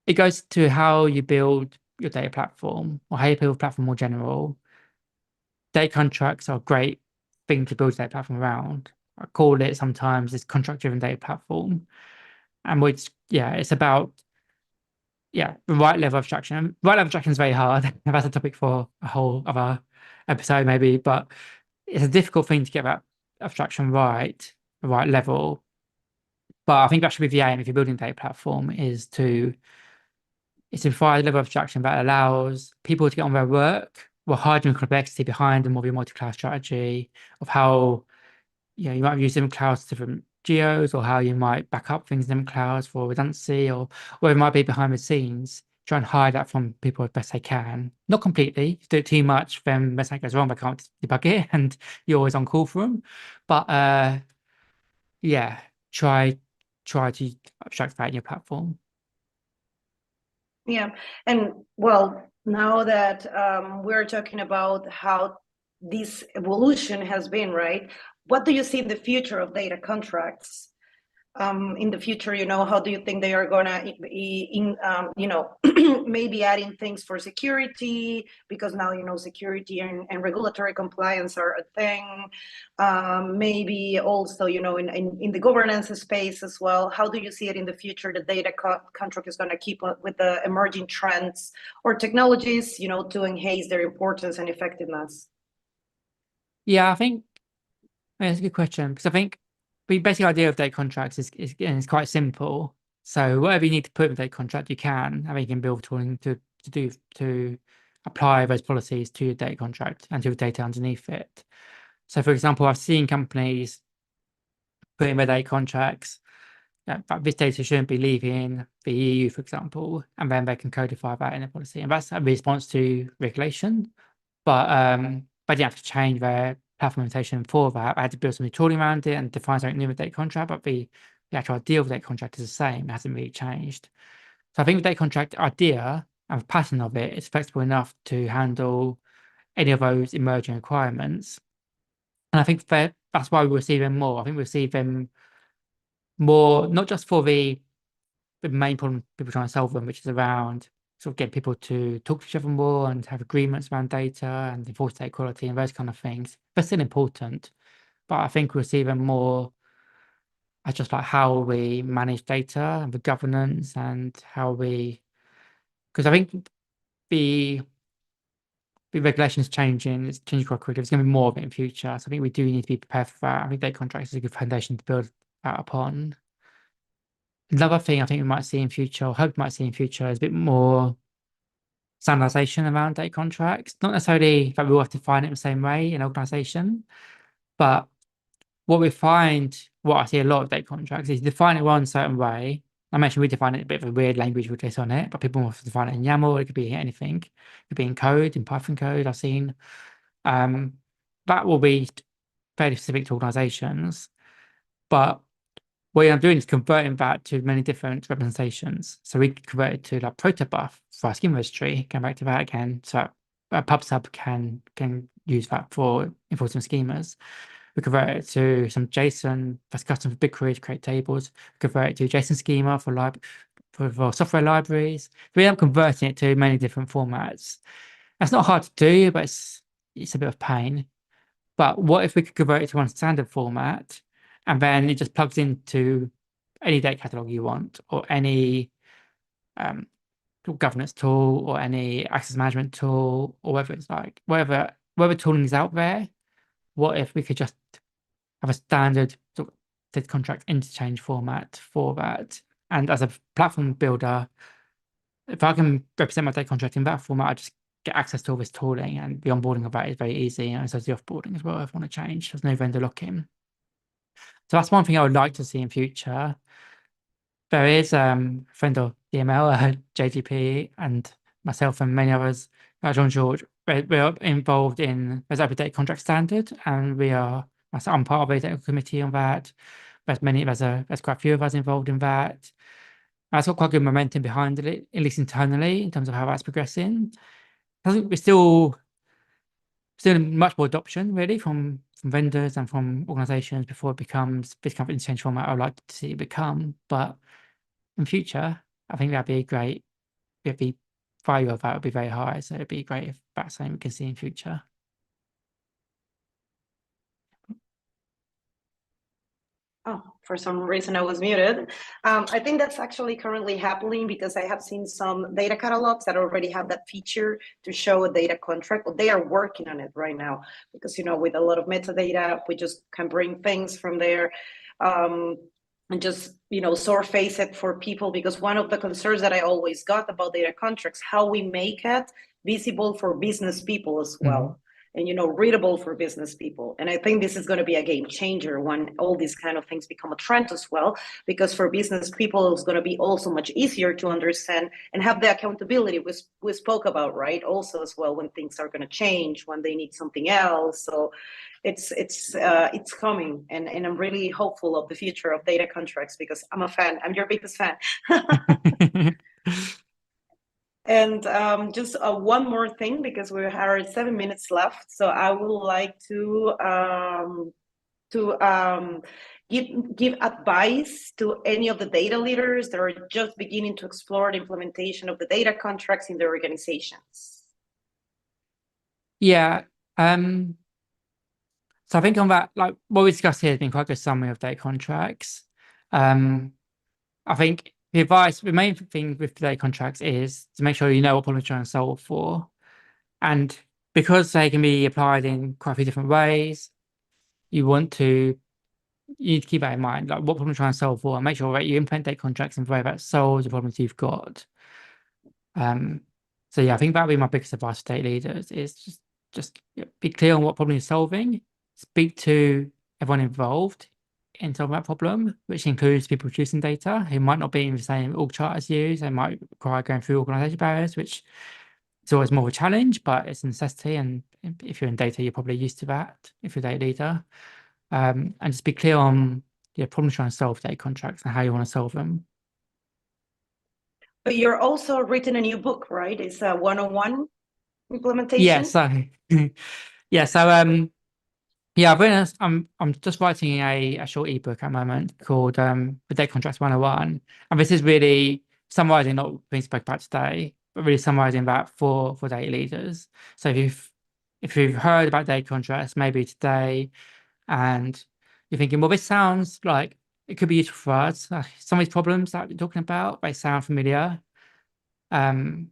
it goes to how you build your data platform or how you build a platform more general. Data contracts are a great thing to build a data platform around. I call it sometimes this contract-driven data platform. And it's about the right level of abstraction. Right level of abstraction is very hard. That's a topic for a whole other episode maybe, but it's a difficult thing to get that abstraction right, the right level. But I think that should be the aim if you're building a data platform it's to provide a level of abstraction that allows people to get on their work while hiding the complexity behind the more multi-cloud strategy of how you might use different clouds, different geos, or how you might back up things in different clouds for redundancy, or whatever it might be behind the scenes. Try and hide that from people as best they can. Not completely. If you do it too much, then when something goes wrong, they can't debug it, and you're always on call for them. But yeah, try to abstract that in your platform. Yeah, and well, now that we're talking about how this evolution has been, right? What do you see in the future of data contracts? In the future, how do you think they are gonna, maybe adding things for security because now security and regulatory compliance are a thing. Maybe also in the governance space as well. How do you see it in the future? The data contract is gonna keep up with the emerging trends or technologies, to enhance their importance and effectiveness. Yeah, I think that's a good question because I think the basic idea of data contracts is quite simple. So whatever you need to put in a data contract, you can, and you can build tooling to apply those policies to your data contract and to the data underneath it. So, for example, I've seen companies put in their data contracts that this data shouldn't be leaving the EU, for example, and then they can codify that in a policy. And that's a response to regulation. But they didn't have to change their platform implementation for that. I had to build some new tooling around it and define something new with data contract, but the actual idea of the data contract is the same. It hasn't really changed. So I think the data contract idea and the pattern of it is flexible enough to handle any of those emerging requirements. And I think that's why we'll see them more. I think we'll see them more, not just for the main problem people trying to solve them, which is around sort of getting people to talk to each other more and have agreements around data and enforce data quality and those kind of things. They're still important, but I think we'll see them more as just like how we manage data and the governance and how we, because I think the regulation is changing, it's changing quite quickly. There's going to be more of it in future. So I think we do need to be prepared for that. I think data contracts is a good foundation to build that upon. Another thing I think we might see in future, or hope we might see in future, is a bit more standardization around data contracts. Not necessarily that we all have to define it the same way in organization, but what I see a lot of data contracts is define it one certain way. I mentioned we define it a bit of a weird language with this on it, but people want to define it in YAML. It could be anything. It could be in code, in Python code. I've seen that will be fairly specific to organizations, but what I'm doing is converting that to many different representations. So we convert it to like protobuf for our schema registry, going back to that again. So a pub sub can use that for enforcing schemas. We convert it to some JSON that's custom for BigQuery to create tables. We convert it to JSON schema for software libraries. We end up converting it to many different formats. That's not hard to do, but it's a bit of pain. But what if we could convert it to one standard format and then it just plugs into any data catalog you want, or any governance tool, or any access management tool, or whether it's like whatever tooling is out there? What if we could just have a standard sort of data contract interchange format for that? And as a platform builder, if I can represent my data contract in that format, I just get access to all this tooling, and the onboarding of that is very easy. And so is the offboarding as well if I want to change. There's no vendor lock-in. So that's one thing I would like to see in future. There is a friend of DML, JGP, and myself and many others, John George, we're involved in there's open data contract standard, and I'm part of a technical committee on that. There's quite a few of us involved in that. That's got quite good momentum behind it, at least internally, in terms of how that's progressing. I think we're still much more adoption really from vendors and from organizations before it becomes this kind of interchange format I'd like to see it become. But in future, I think that'd be great. The value of that would be very high. So it'd be great if that's something we can see in future. Oh, for some reason I was muted. I think that's actually currently happening because I have seen some data catalogs that already have that feature to show a data contract. Well, they are working on it right now because, with a lot of metadata, we just can bring things from there and just, surface it for people, because one of the concerns that I always got about data contracts, how we make it visible for business people as well. And readable for business people. And I think this is going to be a game changer when all these kind of things become a trend as well, because for business people it's going to be also much easier to understand and have the accountability we spoke about, right? Also as well, when things are going to change, when they need something else. So it's coming, and I'm really hopeful of the future of data contracts because I'm a fan. I'm your biggest fan. And just one more thing, because we have 7 minutes left. So I would like to give advice to any of the data leaders that are just beginning to explore the implementation of the data contracts in their organizations. Yeah. So I think on that, like what we discussed here has been quite a good summary of data contracts. I think the main thing with data contracts is to make sure you know what problem you're trying to solve for. And because they can be applied in quite a few different ways, you need to keep that in mind, like what problem you're trying to solve for, and make sure that you implement data contracts in a way that solves the problems you've got. So yeah, I think that would be my biggest advice to data leaders is just be clear on what problem you're solving, speak to everyone involved, in solving that problem, which includes people producing data who might not be in the same org chart as you. They might require going through organization barriers, which is always more of a challenge, but it's a necessity. And if you're in data, you're probably used to that if you're a data leader. And just be clear on the problems you're trying to solve, data contracts, and how you want to solve them. But you're also written a new book, right? It's a 101 implementation. Yeah, so yeah, I'm just writing a short ebook at the moment called The Data Contracts 101. And this is really summarizing not what we spoke about today, but really summarizing that for data leaders. So if you've heard about data contracts maybe today and you're thinking, well, this sounds like it could be useful for us. Some of these problems that we're talking about, they sound familiar. Then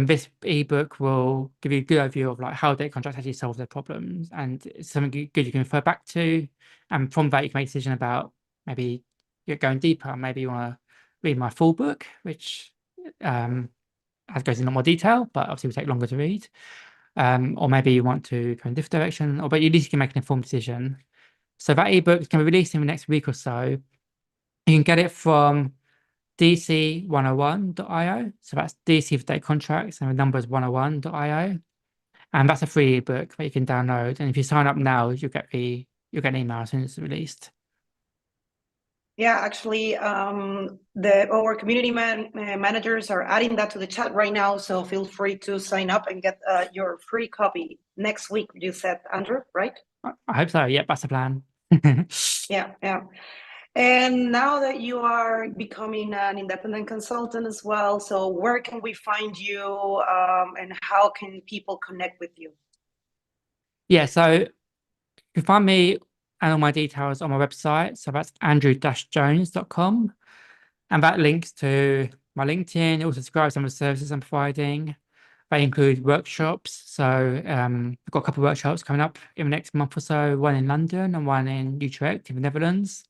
this ebook will give you a good overview of like how data contracts actually solve their problems, and it's something good you can refer back to. And from that, you can make a decision about maybe you're going deeper. Maybe you want to read my full book, which goes in a lot more detail, but obviously will take longer to read. Or maybe you want to go in a different direction, but at least you can make an informed decision. So that ebook is going to be released in the next week or so. You can get it from dc101.io. So that's DC for data contracts, and the number is 101.io. And that's a free ebook that you can download. And if you sign up now, you'll get an email as soon as it's released. Yeah, actually, our community managers are adding that to the chat right now. So feel free to sign up and get your free copy next week. You said, Andrew, right? I hope so. Yep, that's the plan. Yeah. And now that you are becoming an independent consultant as well, so where can we find you and how can people connect with you? Yeah, so you can find me and all my details on my website. So that's andrew-jones.com. And that links to my LinkedIn. It also describes some of the services I'm providing. They include workshops. So I've got a couple of workshops coming up in the next month or so, one in London and one in Utrecht in the Netherlands.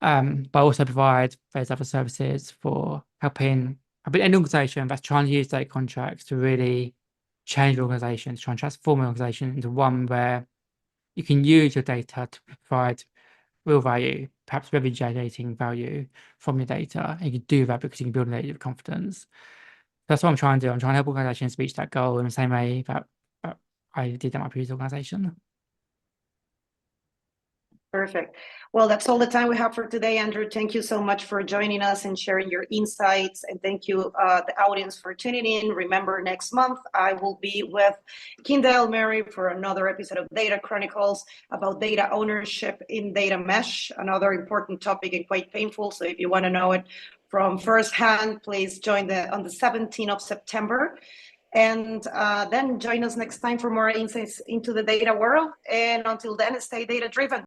But I also provide various other services for helping any organization that's trying to use data contracts to really change the organization, to try and transform the organization into one where you can use your data to provide real value, perhaps revenue generating value from your data. And you can do that because you can build a native confidence. That's what I'm trying to do. I'm trying to help organizations reach that goal in the same way that I did at my previous organization. Perfect. Well, that's all the time we have for today, Andrew. Thank you so much for joining us and sharing your insights. And thank you, the audience, for tuning in. Remember, next month, I will be with Kinda Elmeri for another episode of Data Chronicles about data ownership in data mesh, another important topic and quite painful. So if you want to know it from firsthand, please join on the 17th of September. And then join us next time for more insights into the data world. And until then, stay data driven.